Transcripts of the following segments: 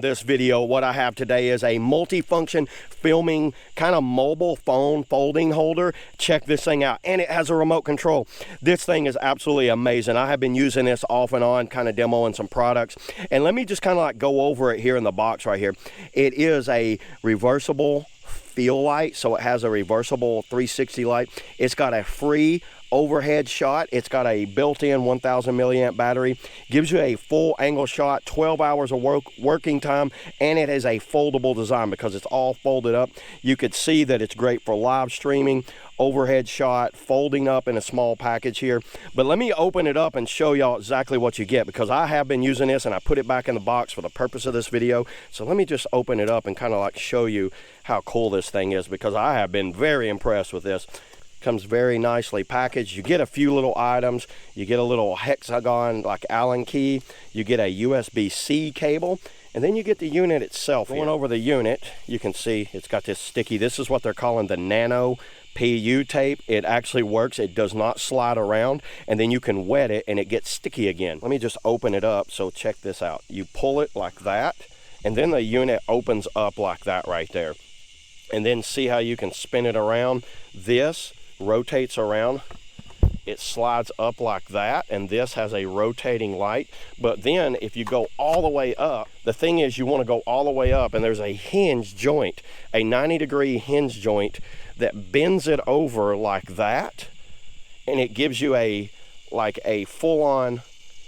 this video, what I have today is a multi-function filming kind of mobile phone folding holder. Check this thing out, and it has a remote control. This thing is absolutely amazing. I have been using this off and on, kind of demoing some products, and let me just kind of like go over it here in the box right here. It is a reversible field light, so it has a reversible 360 light. It's got a free overhead shot. It's got a built-in 1000 milliamp battery, gives you a full angle shot, 12 hours of working time, and it has a foldable design because it's all folded up. You could see that it's great for live streaming, overhead shot, folding up in a small package here. But let me open it up and show y'all exactly what you get, because I have been using this and I put it back in the box for the purpose of this video. So let me just open it up and kind of like show you how cool this thing is, because I have been very impressed with this. Comes very nicely packaged. You get a few little items. You get a little hexagon like Allen key. You get a USB-C cable, and then you get the unit itself. Going over the unit, you can see it's got this sticky, this is what they're calling the nano PU tape. It actually works. It does not slide around, and then you can wet it and it gets sticky again. Let me just open it up. So check this out. You pull it like that, and then the unit opens up like that right there. And then see how you can spin it around. This rotates around, it slides up like that, and this has a rotating light. But then if you go all the way up, the thing is you want to go all the way up, and there's a hinge joint, a 90-degree hinge joint that bends it over like that, and it gives you a full-on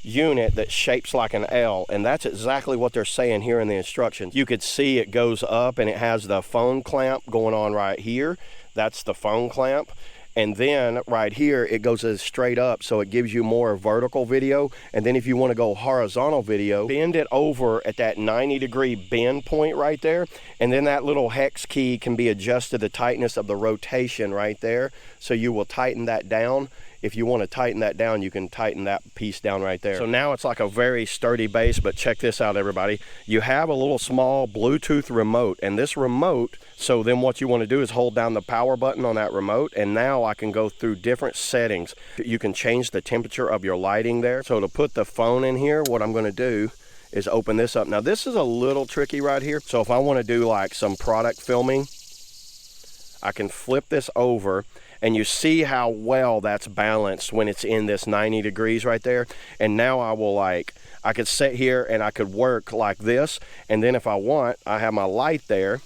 unit that shapes like an L, and that's exactly what they're saying here in the instructions. You could see it goes up, and it has the phone clamp going on right here. That's the phone clamp. And then right here, it goes as straight up, so it gives you more vertical video. And then if you want to go horizontal video, bend it over at that 90-degree bend point right there. And then that little hex key can be adjusted the tightness of the rotation right there. So you will tighten that down. If you want to tighten that down, you can tighten that piece down right there. So now it's like a very sturdy base, but check this out, everybody. You have a little small Bluetooth remote, and this remote, so then what you want to do is hold down the power button on that remote, and now I can go through different settings. You can change the temperature of your lighting there. So to put the phone in here, what I'm going to do is open this up. Now this is a little tricky right here. So if I want to do like some product filming, I can flip this over, and you see how well that's balanced when it's in this 90 degrees right there. And now I could sit here and I could work like this, and then if I want, I have my light there.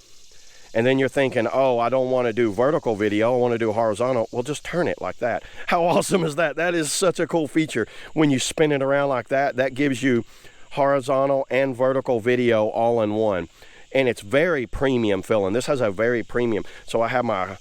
And then you're thinking, oh, I don't want to do vertical video, I want to do horizontal. Well, just turn it like that. How awesome is that? That is such a cool feature. When you spin it around like that, that gives you horizontal and vertical video all in one. And it's very premium feeling. This has a very premium. So I have my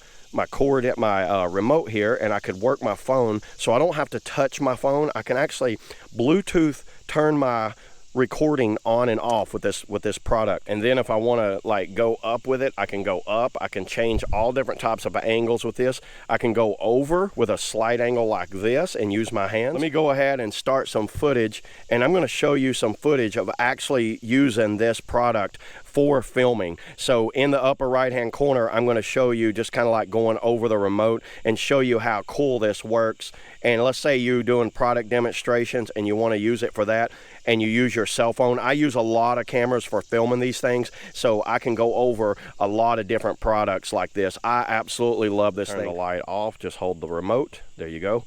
cord at my remote here, and I could work my phone, so I don't have to touch my phone. I can actually Bluetooth turn my recording on and off with this product. And then if I want to like go up with it, I can go up. I can change all different types of angles with this. I can go over with a slight angle like this and use my hands. Let me go ahead and start some footage, and I'm going to show you some footage of actually using this product for filming. So in the upper right hand corner, I'm going to show you just kind of like going over the remote and show you how cool this works. And let's say you're doing product demonstrations and you want to use it for that, and you use your cell phone. I use a lot of cameras for filming these things, so I can go over a lot of different products like this. I absolutely love this thing. Turn the light off, just hold the remote. There you go.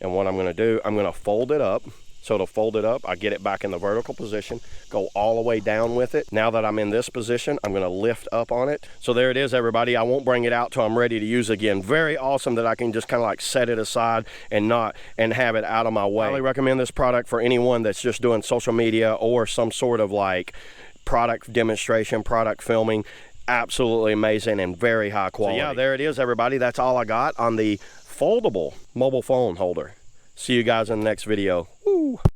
And what I'm going to do, I'm going to fold it up. So to fold it up, I get it back in the vertical position, go all the way down with it. Now that I'm in this position, I'm going to lift up on it. So there it is, everybody. I won't bring it out till I'm ready to use it again. Very awesome that I can just kind of like set it aside and have it out of my way. I highly recommend this product for anyone that's just doing social media or some sort of like product demonstration, product filming. Absolutely amazing and very high quality. So yeah, there it is, everybody. That's all I got on the foldable mobile phone holder. See you guys in the next video. Woo!